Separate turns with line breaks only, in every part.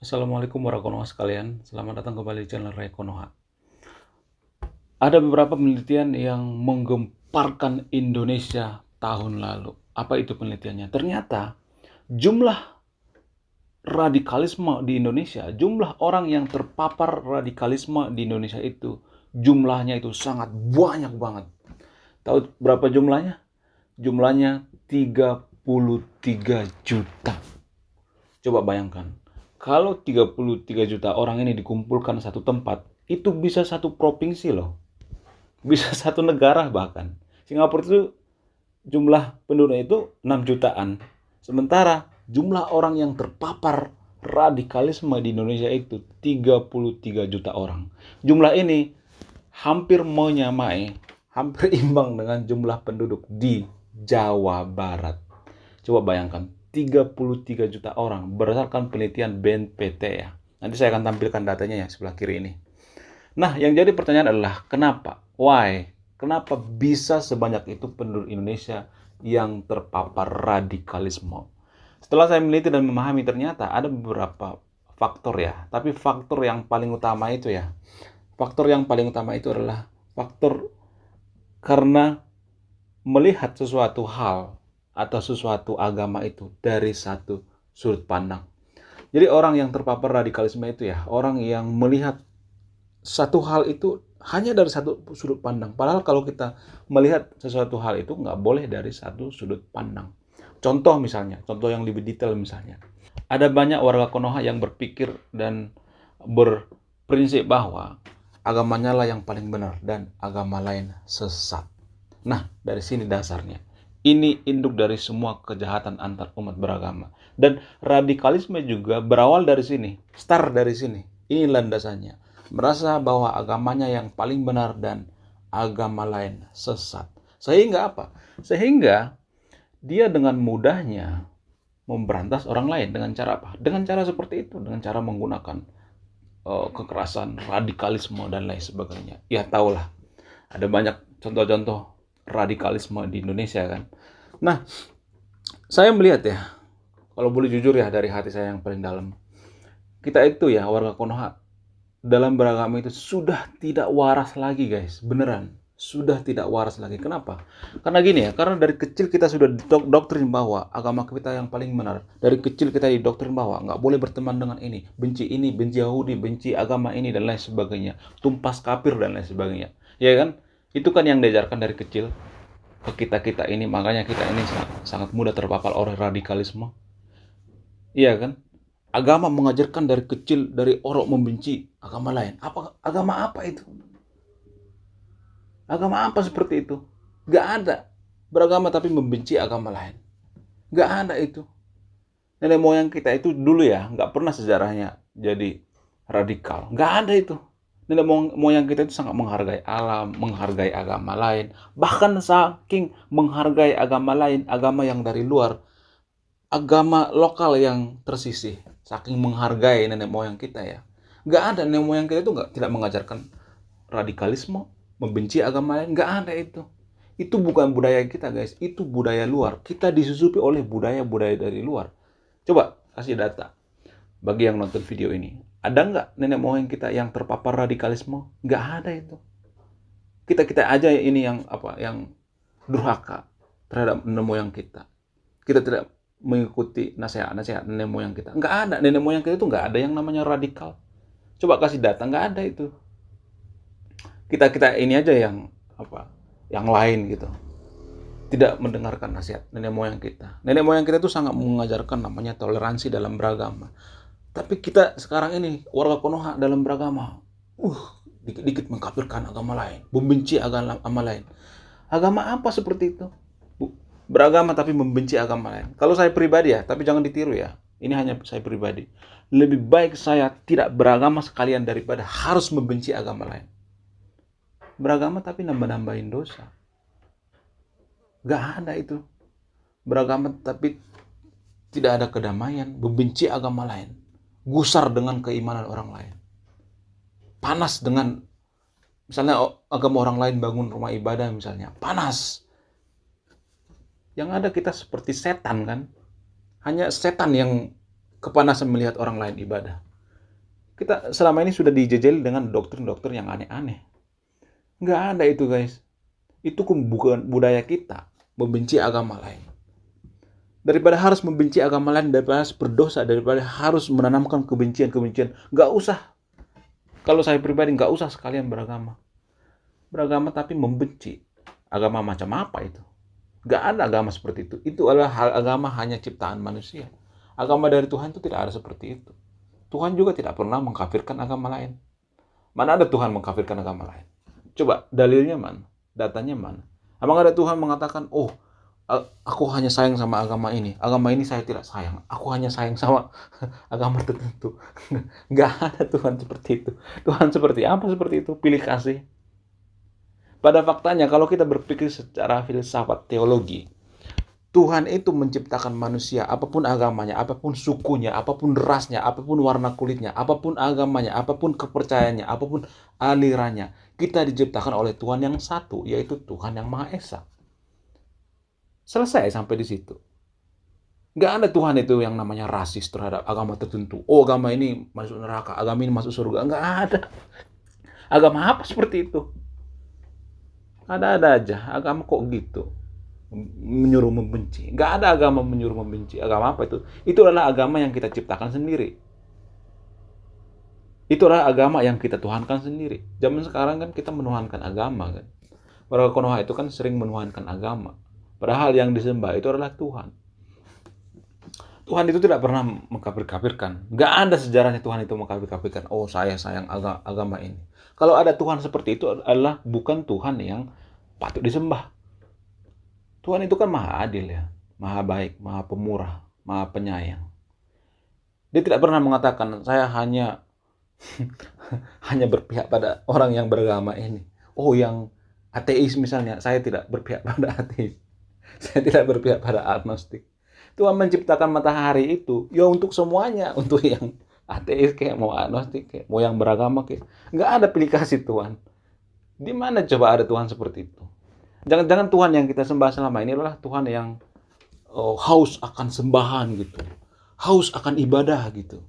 Assalamualaikum warahmatullahi wabarakatuh sekalian. Selamat datang kembali di channel Ray Konoha. Ada beberapa penelitian yang menggemparkan Indonesia tahun lalu. Apa itu penelitiannya? Ternyata jumlah radikalisme di Indonesia, jumlah orang yang terpapar radikalisme di Indonesia itu, jumlahnya itu sangat banyak banget. Tahu berapa jumlahnya? Jumlahnya 33 juta. Coba bayangkan, kalau 33 juta orang ini dikumpulkan satu tempat, itu bisa satu provinsi loh. Bisa satu negara bahkan. Singapura itu jumlah penduduknya itu 6 jutaan. Sementara jumlah orang yang terpapar radikalisme di Indonesia itu 33 juta orang. Jumlah ini hampir menyamai, hampir imbang dengan jumlah penduduk di Jawa Barat. Coba bayangkan, 33 juta orang berdasarkan penelitian BNPT ya. Nanti saya akan tampilkan datanya ya sebelah kiri ini. Nah, yang jadi pertanyaan adalah kenapa? Why? Kenapa bisa sebanyak itu penduduk Indonesia yang terpapar radikalisme? Setelah saya meneliti dan memahami, ternyata ada beberapa faktor ya. Tapi faktor yang paling utama itu ya. Faktor yang paling utama itu adalah faktor karena melihat sesuatu hal atau sesuatu agama itu dari satu sudut pandang. Jadi orang yang terpapar radikalisme itu ya, orang yang melihat satu hal itu hanya dari satu sudut pandang. Padahal kalau kita melihat sesuatu hal itu nggak boleh dari satu sudut pandang. Contoh misalnya, contoh yang lebih detail misalnya. Ada banyak warga Konoha yang berpikir dan berprinsip bahwa agamanya lah yang paling benar dan agama lain sesat. Nah, dari sini dasarnya. Ini induk dari semua kejahatan antar umat beragama. Dan radikalisme juga berawal dari sini. Start dari sini. Ini landasannya. Merasa bahwa agamanya yang paling benar dan agama lain sesat. Sehingga apa? Sehingga dia dengan mudahnya memberantas orang lain. Dengan cara apa? Dengan cara seperti itu. Dengan cara menggunakan kekerasan, radikalisme, dan lain sebagainya. Ya tahulah. Ada banyak contoh-contoh radikalisme di Indonesia kan. Nah, saya melihat ya, kalau boleh jujur ya dari hati saya yang paling dalam, kita itu ya warga Konoha dalam beragama itu sudah tidak waras lagi guys, beneran. Sudah tidak waras lagi. Kenapa? Karena gini ya, karena dari kecil kita sudah doktrin bahwa agama kita yang paling benar. Dari kecil kita didoktrin bahwa nggak boleh berteman dengan ini, benci Yahudi, benci agama ini dan lain sebagainya, tumpas kafir dan lain sebagainya. Ya kan? Itu kan yang diajarkan dari kecil ke kita ini, makanya kita ini sangat mudah terpapar oleh radikalisme. Iya kan? Agama mengajarkan dari kecil, dari orang membenci agama lain. Agama apa itu? Agama apa seperti itu? Gak ada. Beragama tapi membenci agama lain. Gak ada itu. Nenek moyang kita itu dulu ya, gak pernah sejarahnya jadi radikal. Gak ada itu. Nenek moyang kita itu sangat menghargai alam, menghargai agama lain. Bahkan saking menghargai agama lain, agama yang dari luar, agama lokal yang tersisih. Saking menghargai nenek moyang kita ya. Gak ada, nenek moyang kita itu tidak mengajarkan radikalisme, membenci agama lain. Gak ada itu. Itu bukan budaya kita guys, itu budaya luar. Kita disusupi oleh budaya-budaya dari luar. Coba kasih data bagi yang nonton video ini. Ada nggak nenek moyang kita yang terpapar radikalisme? Nggak ada itu. Kita aja ini yang yang durhaka terhadap nenek moyang kita. Kita tidak mengikuti nasihat-nasihat nenek moyang kita. Nggak ada, nenek moyang kita itu nggak ada yang namanya radikal. Coba kasih data, nggak ada itu. Kita ini aja yang yang lain gitu. Tidak mendengarkan nasihat nenek moyang kita. Nenek moyang kita itu sangat mengajarkan namanya toleransi dalam beragama. Tapi kita sekarang ini warga Konoha dalam beragama, dikit-dikit mengkafirkan agama lain, membenci agama lain. Agama apa seperti itu? Beragama tapi membenci agama lain. Kalau saya pribadi ya, tapi jangan ditiru ya. Ini hanya saya pribadi. Lebih baik saya tidak beragama sekalian daripada harus membenci agama lain. Beragama tapi nambah-nambahin dosa. Gak ada itu. Beragama tapi tidak ada kedamaian, membenci agama lain. Gusar dengan keimanan orang lain. Panas dengan, misalnya agama orang lain bangun rumah ibadah misalnya. Panas. Yang ada kita seperti setan kan. Hanya setan yang kepanasan melihat orang lain ibadah. Kita selama ini sudah dijejeli dengan doktrin-doktrin yang aneh-aneh. Nggak ada itu guys. Itu bukan budaya kita, membenci agama lain. Daripada harus membenci agama lain, daripada harus berdosa, daripada harus menanamkan kebencian-kebencian, nggak usah. Kalau saya pribadi nggak usah sekalian beragama. Beragama tapi membenci. Agama macam apa itu? Nggak ada agama seperti itu. Itu adalah agama hanya ciptaan manusia. Agama dari Tuhan itu tidak ada seperti itu. Tuhan juga tidak pernah mengkafirkan agama lain. Mana ada Tuhan mengkafirkan agama lain? Coba dalilnya mana? Datanya mana? Emang ada Tuhan mengatakan, oh aku hanya sayang sama agama ini saya tidak sayang. Aku hanya sayang sama agama tertentu. Nggak ada Tuhan seperti itu. Tuhan seperti apa seperti itu? Pilih kasih. Pada faktanya, kalau kita berpikir secara filsafat teologi, Tuhan itu menciptakan manusia, apapun agamanya, apapun sukunya, apapun rasnya, apapun warna kulitnya, apapun agamanya, apapun kepercayaannya, apapun alirannya. Kita diciptakan oleh Tuhan yang satu, yaitu Tuhan yang Maha Esa. Selesai sampai di situ. Nggak ada Tuhan itu yang namanya rasis terhadap agama tertentu. Oh, agama ini masuk neraka, agama ini masuk surga. Nggak ada. Agama apa seperti itu? Ada-ada aja. Agama kok gitu? Menyuruh membenci. Nggak ada agama menyuruh membenci. Agama apa itu? Itu adalah agama yang kita ciptakan sendiri. Itu adalah agama yang kita tuhankan sendiri. Zaman sekarang kan kita menuhankan agama kan. Warga Konoha itu kan sering menuhankan agama. Padahal yang disembah itu adalah Tuhan. Tuhan itu tidak pernah mengkafir-kafirkan. Nggak ada sejarahnya Tuhan itu mengkafir-kafirkan. Oh, saya sayang agama ini. Kalau ada Tuhan seperti itu adalah bukan Tuhan yang patut disembah. Tuhan itu kan maha adil ya. Maha baik, maha pemurah, maha penyayang. Dia tidak pernah mengatakan, saya hanya berpihak pada orang yang beragama ini. Oh, yang ateis misalnya, saya tidak berpihak pada ateis. Saya tidak berpihak pada agnostik. Tuhan menciptakan matahari itu ya untuk semuanya, untuk yang ateis kayak mau agnostik kayak mau yang beragama kayak. Nggak ada pilih kasih Tuhan. Di mana coba ada Tuhan seperti itu? Jangan-jangan Tuhan yang kita sembah selama ini adalah Tuhan yang haus akan sembahan gitu. Haus akan ibadah gitu.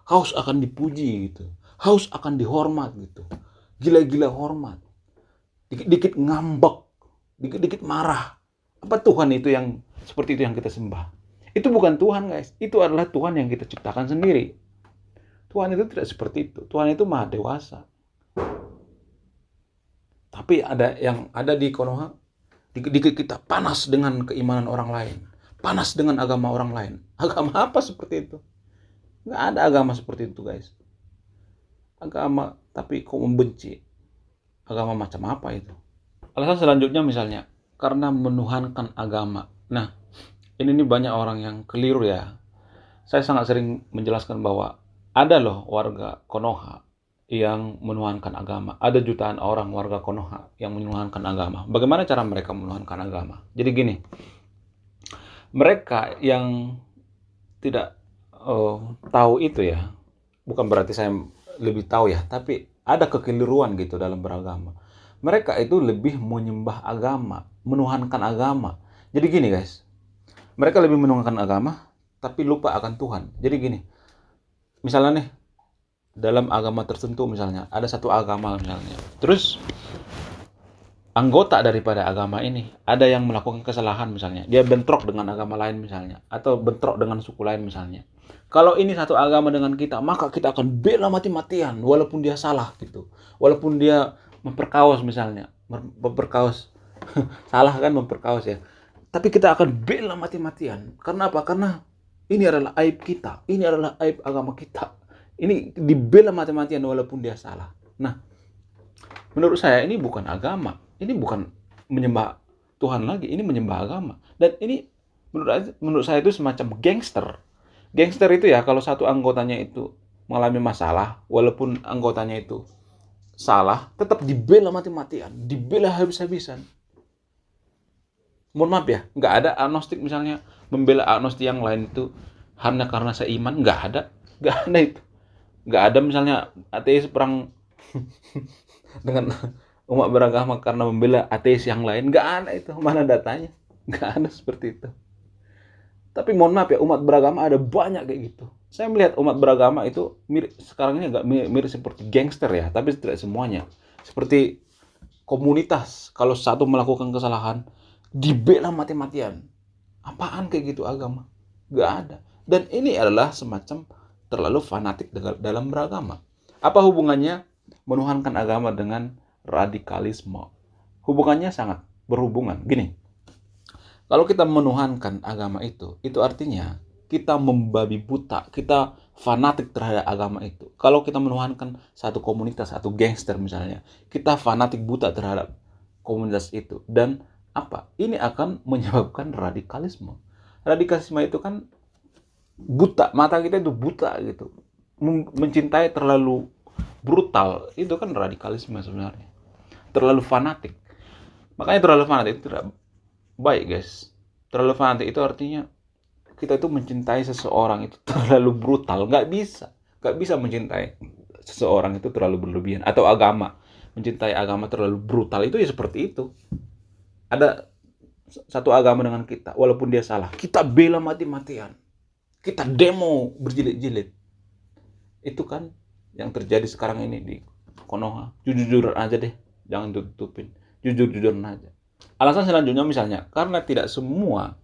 Haus akan dipuji gitu. Haus akan dihormat gitu. Gila-gila hormat. Dikit-dikit ngambek. Dikit-dikit marah. Apa Tuhan itu yang seperti itu yang kita sembah? Itu bukan Tuhan guys, itu adalah Tuhan yang kita ciptakan sendiri. Tuhan itu tidak seperti itu. Tuhan itu maha dewasa. Tapi ada yang ada di Konoha, dikit-dikit kita panas dengan keimanan orang lain, panas dengan agama orang lain. Agama apa seperti itu? Nggak ada agama seperti itu guys. Agama tapi kok membenci. Agama macam apa itu? Alasan selanjutnya misalnya karena menuhankan agama. Nah, ini nih banyak orang yang keliru ya. Saya sangat sering menjelaskan bahwa ada loh warga Konoha yang menuhankan agama. Ada jutaan orang warga Konoha yang menuhankan agama. Bagaimana cara mereka menuhankan agama? Jadi gini, mereka yang tidak tahu itu ya, bukan berarti saya lebih tahu ya, tapi ada kekeliruan gitu dalam beragama. Mereka itu lebih menyembah agama, menuhankan agama. Jadi gini guys, mereka lebih menuhankan agama, tapi lupa akan Tuhan. Jadi gini, misalnya nih, dalam agama tertentu misalnya, ada satu agama misalnya. Terus, anggota daripada agama ini, ada yang melakukan kesalahan misalnya. Dia bentrok dengan agama lain misalnya. Atau bentrok dengan suku lain misalnya. Kalau ini satu agama dengan kita, maka kita akan bela mati-matian, walaupun dia salah gitu. Walaupun dia memperkaos misalnya. Memperkaos. Salah kan memperkaos ya. Tapi kita akan bela mati-matian. Karena apa? Karena ini adalah aib kita. Ini adalah aib agama kita. Ini dibela mati-matian walaupun dia salah. Nah, menurut saya ini bukan agama. Ini bukan menyembah Tuhan lagi. Ini menyembah agama. Dan ini menurut saya itu semacam gangster. Gangster itu ya kalau satu anggotanya itu mengalami masalah. Walaupun anggotanya itu salah. Tetap dibela mati-matian. Dibela habis-habisan. Mohon maaf ya, nggak ada agnostik misalnya membela agnostik yang lain itu hanya karena seiman, nggak ada itu, nggak ada misalnya ateis perang dengan umat beragama karena membela ateis yang lain, nggak ada itu, mana datanya, nggak ada seperti itu. Tapi mohon maaf ya, umat beragama ada banyak kayak gitu. Saya melihat umat beragama itu mirip, sekarang ini agak mirip seperti gangster ya, tapi tidak semuanya. Seperti komunitas, kalau satu melakukan kesalahan, dibela mati-matian. Apaan kayak gitu agama? Gak ada. Dan ini adalah semacam terlalu fanatik dalam beragama. Apa hubungannya menuhankan agama dengan radikalisme? Hubungannya sangat berhubungan. Gini, kalau kita menuhankan agama itu artinya kita membabi buta, kita fanatik terhadap agama itu. Kalau kita menuhankan satu komunitas, satu gangster misalnya, kita fanatik buta terhadap komunitas itu. Dan apa? Ini akan menyebabkan radikalisme. Radikalisme itu kan buta, mata kita itu buta gitu. Mencintai terlalu brutal, itu kan radikalisme sebenarnya. Terlalu fanatik. Makanya terlalu fanatik itu tidak baik, guys. Terlalu fanatik itu artinya kita itu mencintai seseorang itu terlalu brutal. Nggak bisa mencintai seseorang itu terlalu berlebihan. Atau agama, mencintai agama terlalu brutal, itu ya seperti itu. Ada satu agama dengan kita, walaupun dia salah, kita bela mati-matian, kita demo berjilid-jilid. Itu kan yang terjadi sekarang ini di Konoha. Jujur-jujuran aja deh, jangan tutupin, jujur-jujuran aja. Alasan selanjutnya misalnya, karena tidak semua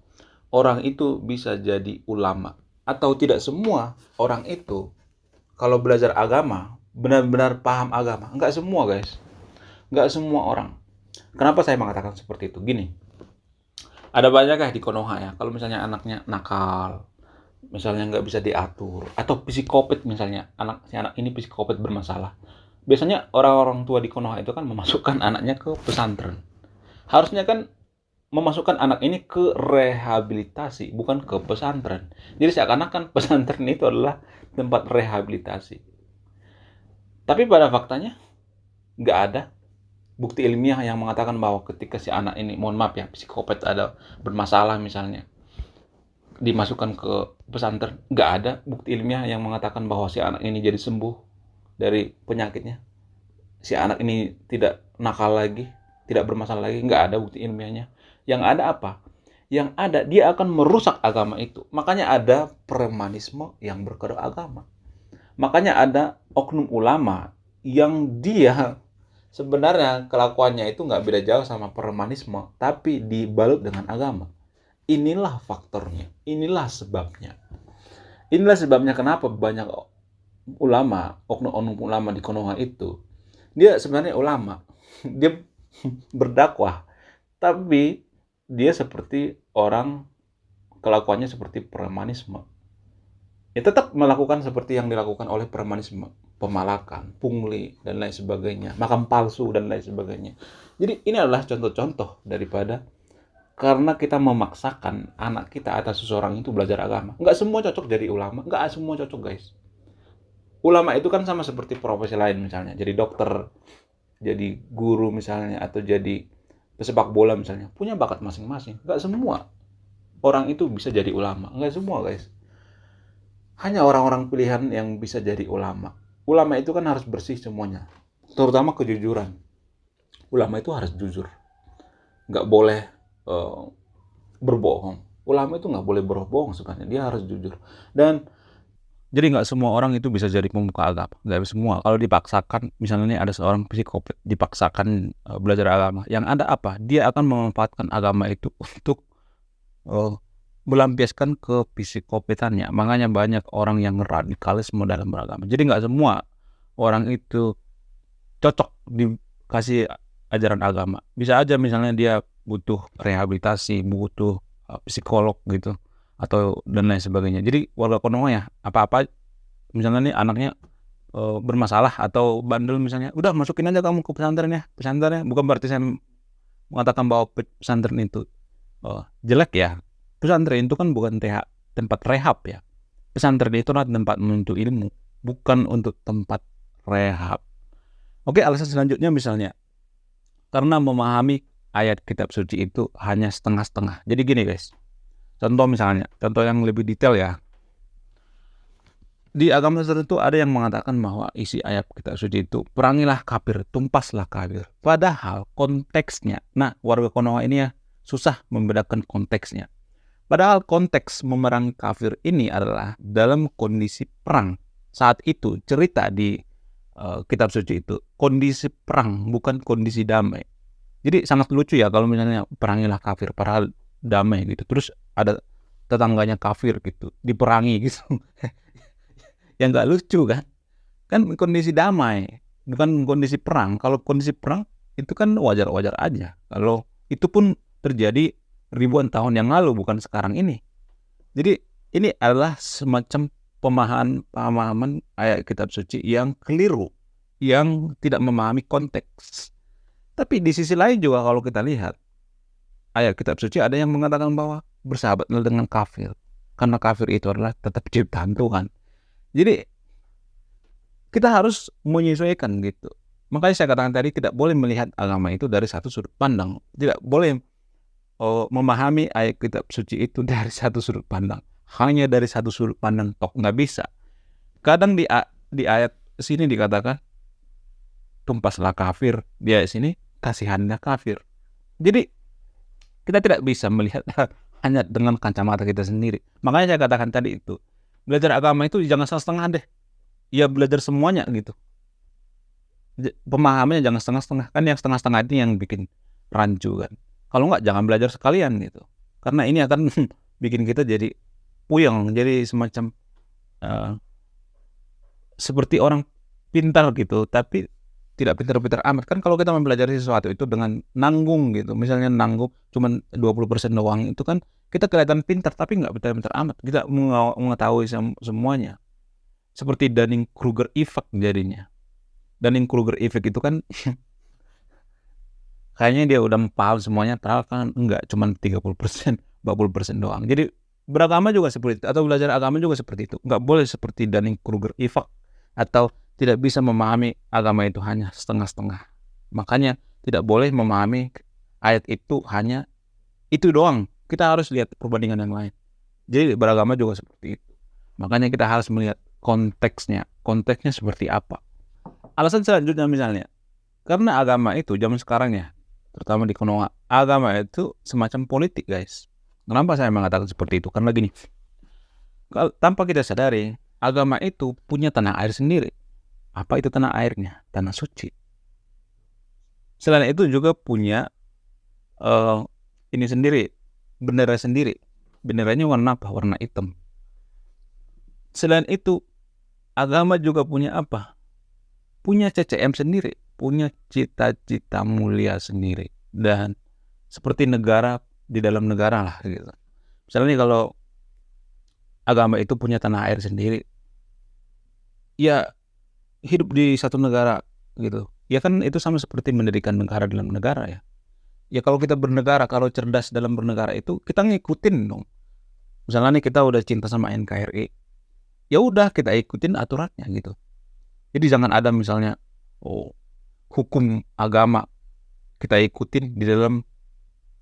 orang itu bisa jadi ulama, atau tidak semua orang itu kalau belajar agama benar-benar paham agama. Enggak semua, guys. Enggak semua orang. Kenapa saya mengatakan seperti itu? Gini, ada banyak di Konoha ya, kalau misalnya anaknya nakal, misalnya nggak bisa diatur, atau psikopat misalnya, si anak ini psikopat bermasalah. Biasanya orang-orang tua di Konoha itu kan memasukkan anaknya ke pesantren. Harusnya kan memasukkan anak ini ke rehabilitasi, bukan ke pesantren. Jadi seakan-akan pesantren itu adalah tempat rehabilitasi. Tapi pada faktanya nggak ada bukti ilmiah yang mengatakan bahwa ketika si anak ini, mohon maaf ya, psikopat ada bermasalah misalnya, dimasukkan ke pesantren, nggak ada bukti ilmiah yang mengatakan bahwa si anak ini jadi sembuh dari penyakitnya. Si anak ini tidak nakal lagi, tidak bermasalah lagi, nggak ada bukti ilmiahnya. Yang ada apa? Yang ada dia akan merusak agama itu. Makanya ada premanisme yang berkedok agama. Makanya ada oknum ulama yang dia sebenarnya kelakuannya itu nggak beda jauh sama premanisme, tapi dibalut dengan agama. Inilah faktornya, inilah sebabnya. Inilah sebabnya kenapa banyak ulama, oknum ulama di Konoha itu, dia sebenarnya ulama, dia berdakwah, tapi dia seperti orang, kelakuannya seperti premanisme. Ya tetap melakukan seperti yang dilakukan oleh premanisme, pemalakan, pungli, dan lain sebagainya, makam palsu, dan lain sebagainya. Jadi ini adalah contoh-contoh daripada karena kita memaksakan anak kita atau seseorang itu belajar agama. Nggak semua cocok jadi ulama, nggak semua cocok, guys. Ulama itu kan sama seperti profesi lain misalnya, jadi dokter, jadi guru misalnya, atau jadi pesepak bola misalnya, punya bakat masing-masing. Nggak semua orang itu bisa jadi ulama, nggak semua, guys. Hanya orang-orang pilihan yang bisa jadi ulama. Ulama itu kan harus bersih semuanya, terutama kejujuran. Ulama itu harus jujur, nggak boleh berbohong. Ulama itu nggak boleh berbohong sebenarnya, dia harus jujur. Dan jadi nggak semua orang itu bisa jadi pemuka agama, nggak semua. Kalau dipaksakan, misalnya ada seorang psikopat dipaksakan belajar agama, yang ada apa? Dia akan memanfaatkan agama itu untuk melampiaskan ke psikopatannya. Makanya banyak orang yang radikalisme dalam beragama. Jadi nggak semua orang itu cocok dikasih ajaran agama. Bisa aja misalnya dia butuh rehabilitasi, butuh psikolog gitu, atau dan lain sebagainya. Jadi warga Konoha ya, apa-apa misalnya nih anaknya bermasalah atau bandel misalnya, udah masukin aja kamu ke pesantrennya. Bukan berarti saya mengatakan bahwa pesantren itu jelek ya. Pesantren itu kan bukan tempat rehab ya. Pesantren itu adalah tempat menuntut ilmu, bukan untuk tempat rehab. Oke, alasan selanjutnya misalnya, karena memahami ayat kitab suci itu hanya setengah-setengah. Jadi gini, guys. Contoh misalnya, contoh yang lebih detail ya. Di agama tertentu ada yang mengatakan bahwa isi ayat kitab suci itu, perangilah kafir, tumpaslah kafir. Padahal konteksnya, nah warga Konoha ini ya susah membedakan konteksnya. Padahal konteks memerangi kafir ini adalah dalam kondisi perang. Saat itu cerita di kitab suci itu kondisi perang, bukan kondisi damai. Jadi sangat lucu ya kalau misalnya perangilah kafir padahal damai gitu. Terus ada tetangganya kafir gitu, diperangi gitu. Ya nggak lucu kan? Kan kondisi damai, bukan kondisi perang. Kalau kondisi perang itu kan wajar-wajar aja. Kalau itu pun terjadi ribuan tahun yang lalu, bukan sekarang ini. Jadi ini adalah semacam pemahaman ayat kitab suci yang keliru, yang tidak memahami konteks. Tapi di sisi lain juga kalau kita lihat ayat kitab suci ada yang mengatakan bahwa bersahabatlah dengan kafir, karena kafir itu adalah tetap ciptaan Tuhan. Jadi kita harus menyesuaikan gitu. Makanya saya katakan tadi tidak boleh melihat agama itu dari satu sudut pandang. Tidak boleh memahami ayat kitab suci itu dari satu sudut pandang. Hanya dari satu sudut pandang tok nggak bisa. Kadang di ayat sini dikatakan tumpaslah kafir, di ayat sini kasihanlah kafir. Jadi kita tidak bisa melihat hanya dengan kacamata kita sendiri. Makanya saya katakan tadi itu, belajar agama itu jangan setengah-setengah deh. Ya belajar semuanya gitu. Pemahamannya jangan setengah-setengah. Kan yang setengah-setengah itu yang bikin rancu kan. Kalau enggak jangan belajar sekalian gitu. Karena ini akan bikin kita jadi puyeng, jadi semacam seperti orang pintar gitu, tapi tidak pintar-pintar amat. Kan kalau kita mempelajari sesuatu itu dengan nanggung gitu, misalnya nanggung cuman 20% doang, itu kan kita kelihatan pintar tapi nggak pintar-pintar amat. Kita mengetahui semuanya. Seperti Dunning-Kruger effect jadinya. Dunning-Kruger effect itu kan kayaknya dia udah paham semuanya, padahal kan enggak, cuman 30%, 40% doang. Jadi beragama juga seperti itu, atau belajar agama juga seperti itu. Nggak boleh seperti Dunning-Kruger effect, atau tidak bisa memahami agama itu hanya setengah-setengah. Makanya tidak boleh memahami ayat itu hanya itu doang. Kita harus lihat perbandingan yang lain. Jadi beragama juga seperti itu. Makanya kita harus melihat konteksnya seperti apa. Alasan selanjutnya misalnya, karena agama itu zaman sekarang ya, terutama di Konoha, agama itu semacam politik guys. Kenapa saya mengatakan seperti itu? Karena gini, tanpa kita sadari, agama itu punya tanah air sendiri. Apa itu tanah airnya? Tanah suci. Selain itu juga punya ini sendiri, bendera sendiri. Benderanya warna apa? Warna hitam. Selain itu, agama juga punya apa? Punya CCM sendiri, punya cita-cita mulia sendiri. Dan seperti negara di dalam negara lah gitu. Misalnya kalau agama itu punya tanah air sendiri, ya hidup di satu negara gitu. Ya kan itu sama seperti mendirikan negara dalam negara ya. Ya kalau kita bernegara, kalau cerdas dalam bernegara itu kita ngikutin dong. Misalnya nih kita udah cinta sama NKRI, ya udah kita ikutin aturannya gitu. Jadi jangan ada misalnya hukum agama kita ikutin di dalam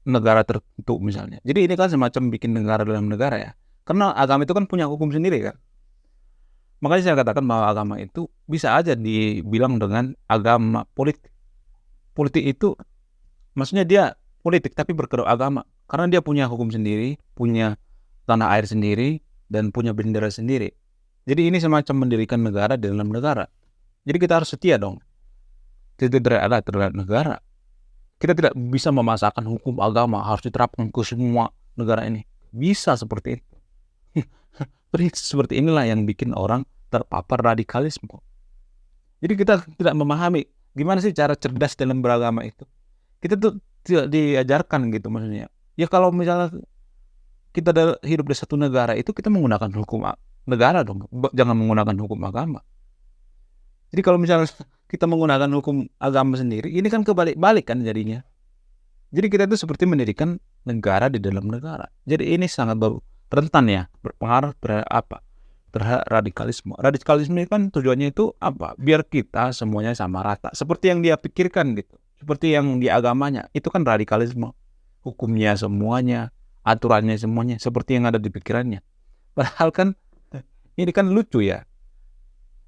negara tertentu misalnya. Jadi ini kan semacam bikin negara dalam negara ya. Karena agama itu kan punya hukum sendiri kan. Makanya saya katakan bahwa agama itu bisa aja dibilang dengan agama politik. Politik itu maksudnya dia politik tapi berkedok agama. Karena dia punya hukum sendiri, punya tanah air sendiri, dan punya bendera sendiri. Jadi ini semacam mendirikan negara di dalam negara. Jadi kita harus setia dong. Tidak ada terhadap negara. Kita tidak bisa memaksakan hukum agama harus diterapkan ke semua negara ini. Bisa seperti itu. Seperti inilah yang bikin orang terpapar radikalisme. Jadi kita tidak memahami gimana sih cara cerdas dalam beragama itu. Kita tuh tidak diajarkan gitu maksudnya. Ya kalau misalnya kita hidup di satu negara itu kita menggunakan hukum negara dong. Jangan menggunakan hukum agama. Jadi kalau misalnya kita menggunakan hukum agama sendiri, ini kan kebalik-balik kan jadinya. Jadi kita itu seperti mendirikan negara di dalam negara. Jadi ini sangat rentan ya, berpengaruh terhadap radikalisme. Radikalisme kan tujuannya itu apa? Biar kita semuanya sama rata. Seperti yang dia pikirkan gitu. Seperti yang di agamanya. Itu kan radikalisme. Hukumnya semuanya, aturannya semuanya. Seperti yang ada di pikirannya. Padahal kan ini kan lucu ya.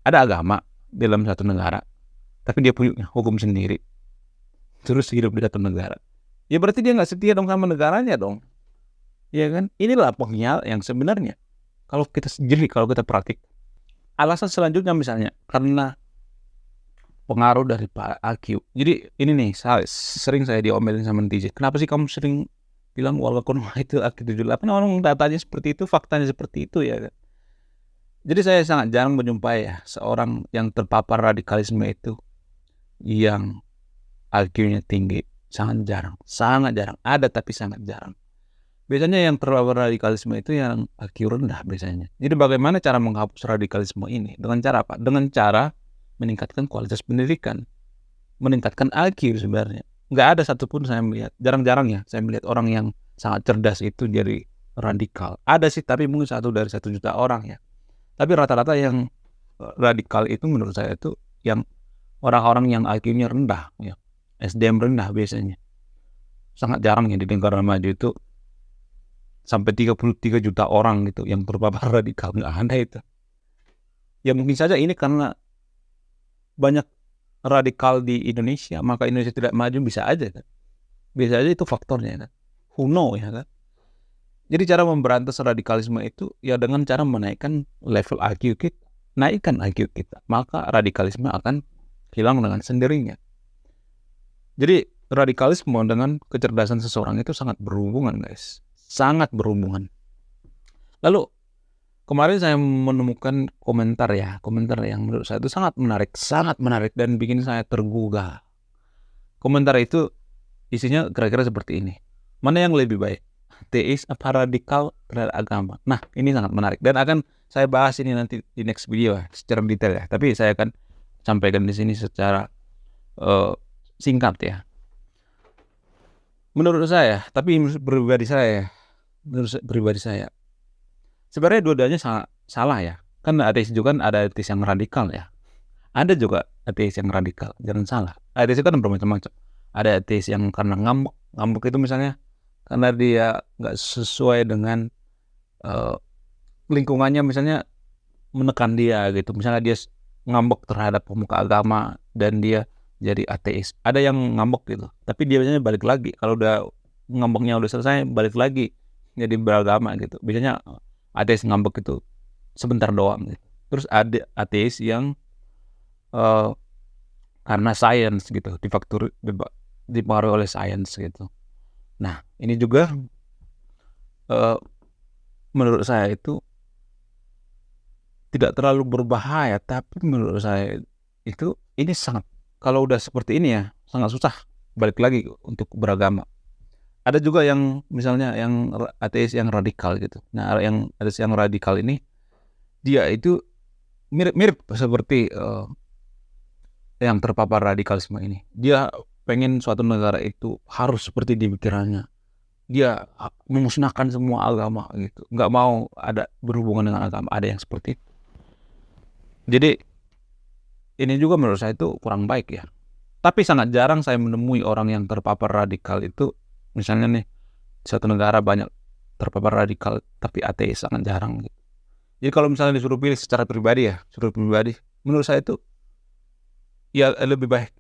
Ada agama dalam satu negara, tapi dia punya hukum sendiri. Terus hidup di satu negara. Ya berarti dia nggak setia dong sama negaranya dong. Ya kan? Inilah pengkhianat yang sebenarnya. Kalau kita praktik. Alasan selanjutnya misalnya karena pengaruh dari Pak Aq. Jadi ini nih, sering saya diomelin sama netizen. Kenapa sih kamu sering bilang warga Konoha itu Aq78? Orang datanya seperti itu, faktanya seperti itu ya kan. Jadi saya sangat jarang menjumpai ya seorang yang terpapar radikalisme itu yang IQ-nya tinggi. Sangat jarang. Ada tapi sangat jarang. Biasanya yang terpapar radikalisme itu yang IQ rendah biasanya. Jadi bagaimana cara menghapus radikalisme ini? Dengan cara apa? Dengan cara meningkatkan kualitas pendidikan, meningkatkan IQ sebenarnya. Nggak ada satupun saya melihat, jarang-jarang ya saya melihat orang yang sangat cerdas itu jadi radikal. Ada sih, tapi mungkin 1 dari 1 juta orang ya. Tapi rata-rata yang radikal itu menurut saya itu yang orang-orang yang IQ-nya rendah, ya, SDM rendah biasanya. Sangat jarang ya di negara maju itu sampai 33 juta orang gitu yang terpapar radikal, nggak ada itu. Ya mungkin saja ini karena banyak radikal di Indonesia, maka Indonesia tidak maju, bisa aja kan. Bisa aja itu faktornya kan. Who know ya kan. Jadi cara memberantas radikalisme itu ya dengan cara menaikkan level IQ kita. Naikkan IQ kita, maka radikalisme akan hilang dengan sendirinya. Jadi radikalisme dengan kecerdasan seseorang itu sangat berhubungan guys. Sangat berhubungan. Lalu kemarin saya menemukan komentar yang menurut saya itu sangat menarik dan bikin saya tergugah. Komentar itu isinya kira-kira seperti ini. Mana yang lebih baik? Ateis apa radikal terhadap agama? Nah, ini sangat menarik dan akan saya bahas ini nanti di next video secara detail ya. Tapi saya akan sampaikan di sini secara singkat ya. Menurut saya, menurut pribadi saya, sebenarnya dua-duanya salah ya. Kan ateis juga kan ada ateis yang radikal ya. Ada juga ateis yang radikal, jangan salah. Ateis itu kan bermacam-macam. Ada ateis yang karena ngambek itu misalnya karena dia nggak sesuai dengan lingkungannya, misalnya menekan dia gitu. Misalnya dia ngambek terhadap pemuka agama dan dia jadi ateis. Ada yang ngambek gitu, tapi dia biasanya balik lagi. Kalau udah ngambeknya udah selesai, balik lagi jadi beragama gitu. Biasanya ateis ngambek itu sebentar doang gitu. Terus ada ateis yang karena sains gitu, dipengaruhi oleh sains gitu. Nah, ini juga menurut saya itu tidak terlalu berbahaya, tapi menurut saya itu ini sangat, kalau udah seperti ini ya sangat susah balik lagi untuk beragama. Ada juga yang misalnya yang ateis yang radikal gitu. Nah, yang ateis yang radikal ini dia itu mirip seperti yang terpapar radikalisme ini. Dia pengen suatu negara itu harus seperti di pikirannya. Dia memusnahkan semua agama gitu. Nggak mau ada berhubungan dengan agama. Ada yang seperti itu. Jadi ini juga menurut saya itu kurang baik ya. Tapi sangat jarang saya menemui orang yang terpapar radikal itu. Misalnya nih, satu negara banyak terpapar radikal tapi ateis, sangat jarang gitu. Jadi kalau misalnya disuruh pilih secara pribadi ya, menurut saya itu ya lebih baik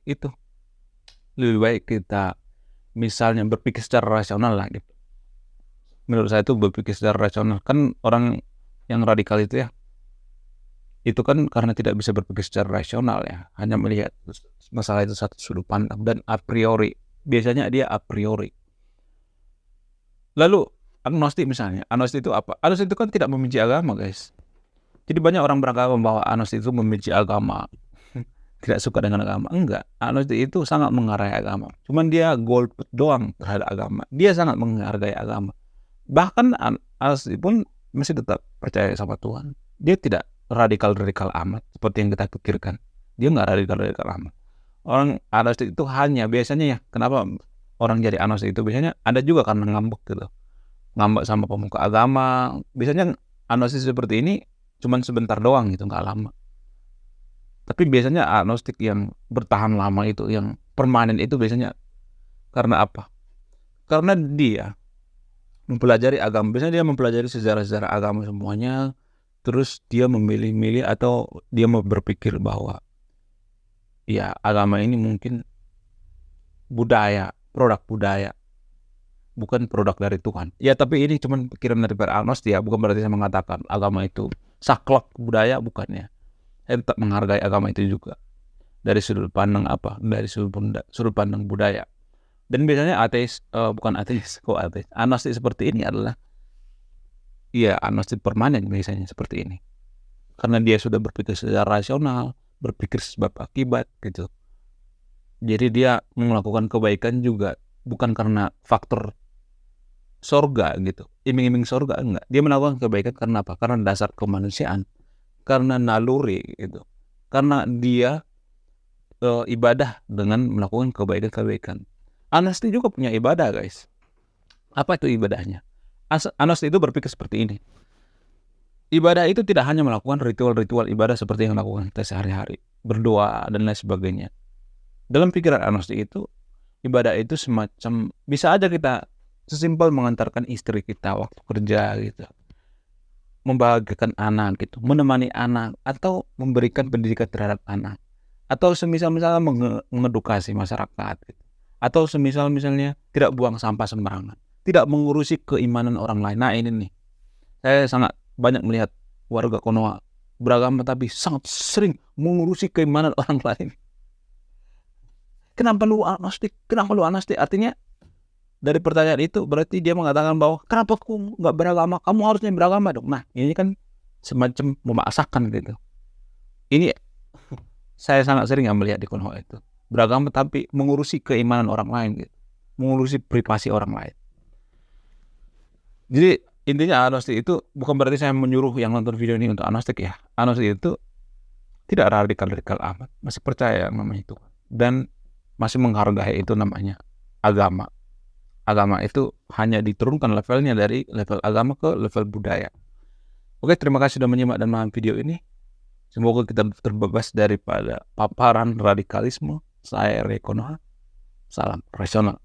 kita misalnya berpikir secara rasional lah gitu. Menurut saya itu berpikir secara rasional. Kan orang yang radikal itu ya, itu kan karena tidak bisa berpikir secara rasional ya, hanya melihat masalah itu satu sudut pandang dan a priori. Biasanya dia a priori. Lalu agnostik misalnya, agnostik itu apa? Agnostik itu kan tidak membenci agama guys. Jadi banyak orang beragama bahwa agnostik itu membenci agama, tidak suka dengan agama. Enggak, agnostik itu sangat menghargai agama. Cuman dia golput doang terhadap agama. Dia sangat menghargai agama. Bahkan agnostik pun masih tetap percaya sama Tuhan. Dia tidak radikal amat seperti yang kita pikirkan. Dia nggak radikal amat. Orang agnostik itu hanya biasanya ya, kenapa orang jadi agnostik itu biasanya ada juga karena ngambek gitu. Ngambek sama pemuka agama. Biasanya agnostik seperti ini cuman sebentar doang gitu, nggak lama. Tapi biasanya agnostik yang bertahan lama itu, yang permanen itu biasanya karena apa? Karena dia mempelajari agama. Biasanya dia mempelajari sejarah-sejarah agama semuanya. Terus dia memilih-milih atau dia mau berpikir bahwa ya agama ini mungkin budaya, produk budaya. bukan produk dari Tuhan. Ya tapi ini cuma pikiran dari agnostik ya, bukan berarti saya mengatakan agama itu saklek budaya, bukannya. Saya tetap menghargai agama itu juga dari sudut pandang apa? Dari sudut pandang budaya. Dan biasanya bukan ateis, kok ateis. Agnostik seperti ini adalah agnostik permanen biasanya seperti ini. Karena dia sudah berpikir secara rasional, berpikir sebab akibat gitu. Jadi dia melakukan kebaikan juga bukan karena faktor sorga gitu, iming-iming sorga, enggak. Dia melakukan kebaikan karena apa? Karena dasar kemanusiaan, karena naluri gitu, karena dia ibadah dengan melakukan kebaikan-kebaikan. Agnostik juga punya ibadah, guys. Apa itu ibadahnya? Agnostik itu berpikir seperti ini. Ibadah itu tidak hanya melakukan ritual-ritual ibadah seperti yang dilakukan kita sehari-hari, berdoa dan lain sebagainya. Dalam pikiran agnostik itu, ibadah itu semacam, bisa aja kita sesimpel mengantarkan istri kita waktu kerja gitu, membahagiakan anak gitu, menemani anak, atau memberikan pendidikan terhadap anak, atau semisal-misalnya mengedukasi masyarakat gitu. Atau misalnya tidak buang sampah sembarangan, tidak mengurusi keimanan orang lain. Nah ini nih, saya sangat banyak melihat warga Konoha beragama tapi sangat sering mengurusi keimanan orang lain. Kenapa lu agnostik? Kenapa lu agnostik? Artinya dari pertanyaan itu berarti dia mengatakan bahwa kenapa aku nggak beragama? Kamu harusnya beragama dong. Nah ini kan semacam memaksakan gitu. Ini saya sangat sering melihat di Konoha itu, beragama tapi mengurusi keimanan orang lain gitu, mengurusi privasi orang lain. Jadi intinya agnostik itu bukan berarti saya menyuruh yang nonton video ini untuk agnostik ya. Agnostik itu tidak radikal amat, masih percaya yang namanya Tuhan dan masih menghargai itu namanya agama. Agama itu hanya diturunkan levelnya dari level agama ke level budaya. Oke, terima kasih sudah menyimak dan memahami video ini. Semoga kita terbebas daripada paparan radikalisme. Saya Rey Konoha. Salam rasional.